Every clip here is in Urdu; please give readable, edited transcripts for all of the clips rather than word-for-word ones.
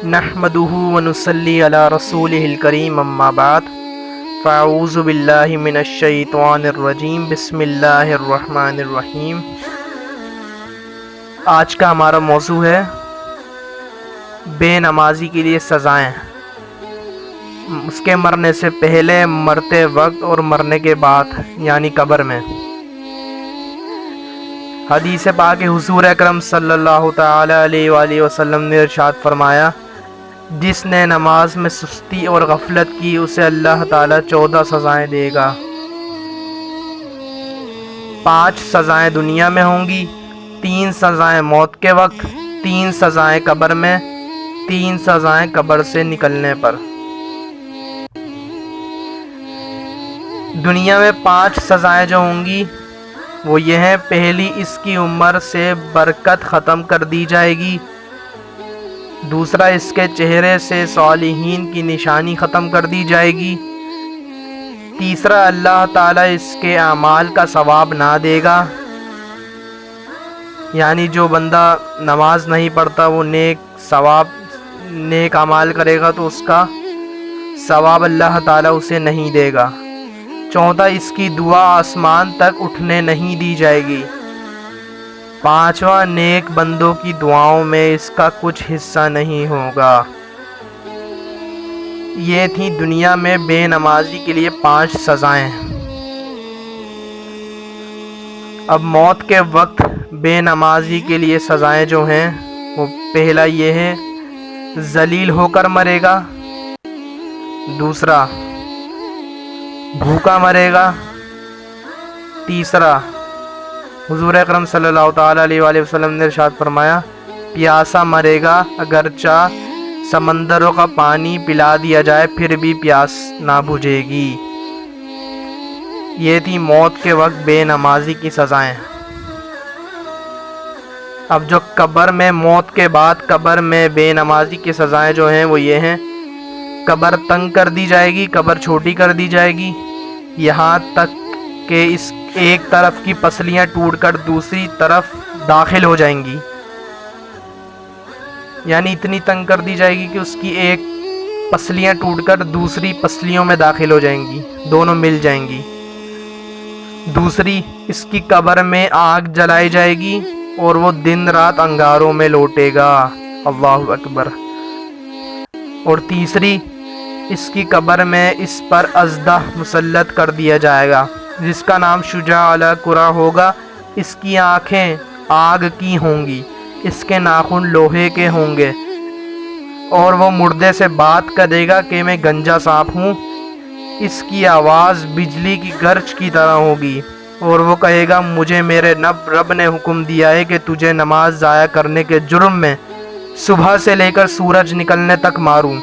نحمدہ ونصلی علی رسولہ الکریم اما بعد فاعوذ باللہ من الشیطان الرجیم بسم اللہ الرحمن الرحیم۔ آج کا ہمارا موضوع ہے بے نمازی کے لیے سزائیں، اس کے مرنے سے پہلے، مرتے وقت اور مرنے کے بعد یعنی قبر میں۔ حدیث پاک حضور اکرم صلی اللہ تعالی علیہ وآلہ وسلم نے ارشاد فرمایا، جس نے نماز میں سستی اور غفلت کی اسے اللہ تعالیٰ 14 سزائیں دے گا۔ 5 سزائیں دنیا میں ہوں گی، 3 سزائیں موت کے وقت، 3 سزائیں قبر میں، 3 سزائیں قبر سے نکلنے پر۔ دنیا میں 5 سزائیں جو ہوں گی وہ یہ ہیں، پہلی، اس کی عمر سے برکت ختم کر دی جائے گی۔ دوسرا، اس کے چہرے سے صالحین کی نشانی ختم کر دی جائے گی۔ تیسرا، اللہ تعالیٰ اس کے اعمال کا ثواب نہ دے گا، یعنی جو بندہ نماز نہیں پڑھتا وہ نیک اعمال کرے گا تو اس کا ثواب اللہ تعالیٰ اسے نہیں دے گا۔ چوتھا، اس کی دعا آسمان تک اٹھنے نہیں دی جائے گی۔ پانچواں، نیک بندوں کی دعاؤں میں اس کا کچھ حصہ نہیں ہوگا۔ یہ تھی دنیا میں بے نمازی کے لیے 5 سزائیں۔ اب موت کے وقت بے نمازی کے لیے سزائیں جو ہیں وہ پہلا یہ ہے، ذلیل ہو کر مرے گا۔ دوسرا، بھوکا مرے گا۔ تیسرا، حضور اکرم صلی اللہ تعالیٰ علیہ وآلہ وسلم نے ارشاد فرمایا، پیاسا مرے گا، اگرچہ سمندروں کا پانی پلا دیا جائے پھر بھی پیاس نہ بجھے گی۔ یہ تھی موت کے وقت بے نمازی کی سزائیں۔ اب جو قبر میں، موت کے بعد قبر میں بے نمازی کی سزائیں جو ہیں وہ یہ ہیں، قبر تنگ کر دی جائے گی، قبر چھوٹی کر دی جائے گی، یہاں تک کہ اس ایک طرف کی پسلیاں ٹوٹ کر دوسری طرف داخل ہو جائیں گی، یعنی اتنی تنگ کر دی جائے گی کہ اس کی ایک پسلیاں ٹوٹ کر دوسری پسلیوں میں داخل ہو جائیں گی، دونوں مل جائیں گی۔ دوسری، اس کی قبر میں آگ جلائی جائے گی اور وہ دن رات انگاروں میں لوٹے گا۔ اللہ اکبر۔ اور تیسری، اس کی قبر میں اس پر اژدہا مسلط کر دیا جائے گا جس کا نام شجاع القرا ہوگا۔ اس کی آنکھیں آگ کی ہوں گی، اس کے ناخن لوہے کے ہوں گے، اور وہ مردے سے بات کرے گا کہ میں گنجا سانپ ہوں۔ اس کی آواز بجلی کی گرج کی طرح ہوگی، اور وہ کہے گا، مجھے میرے رب نے حکم دیا ہے کہ تجھے نماز ضائع کرنے کے جرم میں صبح سے لے کر سورج نکلنے تک ماروں،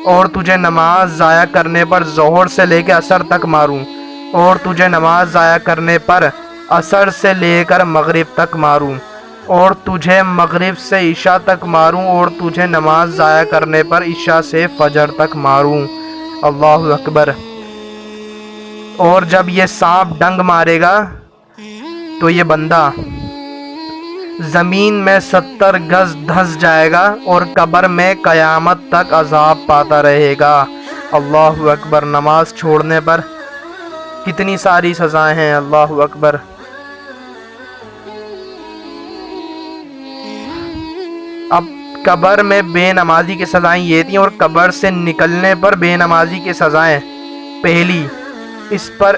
اور تجھے نماز ضائع کرنے پر ظہر سے لے کے عصر تک ماروں، اور تجھے نماز ضائع کرنے پر عصر سے لے کر مغرب تک ماروں، اور تجھے مغرب سے عشاء تک ماروں، اور تجھے نماز ضائع کرنے پر عشاء سے فجر تک ماروں۔ اللہ اکبر۔ اور جب یہ سانپ ڈنگ مارے گا تو یہ بندہ زمین میں 70 گز دھس جائے گا اور قبر میں قیامت تک عذاب پاتا رہے گا۔ اللہ اکبر۔ نماز چھوڑنے پر کتنی ساری سزائیں ہیں۔ اللہ اکبر۔ اب قبر میں بے نمازی کی سزائیں یہ تھیں، اور قبر سے نکلنے پر بے نمازی کی سزائیں۔ پہلی، اس پر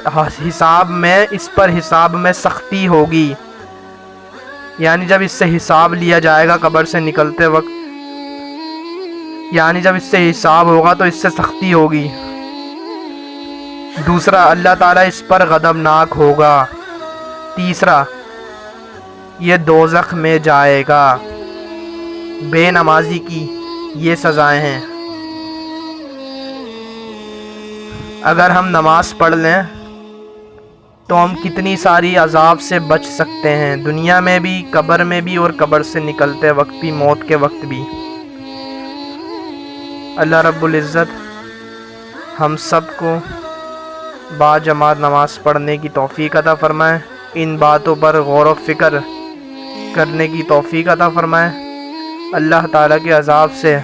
حساب میں سختی ہوگی، یعنی جب اس سے حساب لیا جائے گا قبر سے نکلتے وقت، یعنی جب اس سے حساب ہوگا تو اس سے سختی ہوگی۔ دوسرا، اللہ تعالیٰ اس پر غضبناک ہوگا۔ تیسرا، یہ دوزخ میں جائے گا۔ بے نمازی کی یہ سزائیں ہیں۔ اگر ہم نماز پڑھ لیں تو ہم کتنی ساری عذاب سے بچ سکتے ہیں، دنیا میں بھی، قبر میں بھی، اور قبر سے نکلتے وقت بھی، موت کے وقت بھی۔ اللہ رب العزت ہم سب کو با جماعت نماز پڑھنے کی توفیق عطا فرمائے، ان باتوں پر غور و فکر کرنے کی توفیق عطا فرمائے۔ اللہ تعالیٰ کے عذاب سے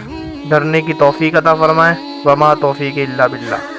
ڈرنے کی توفیق عطا فرمائے۔ وما توفیق الا باللہ۔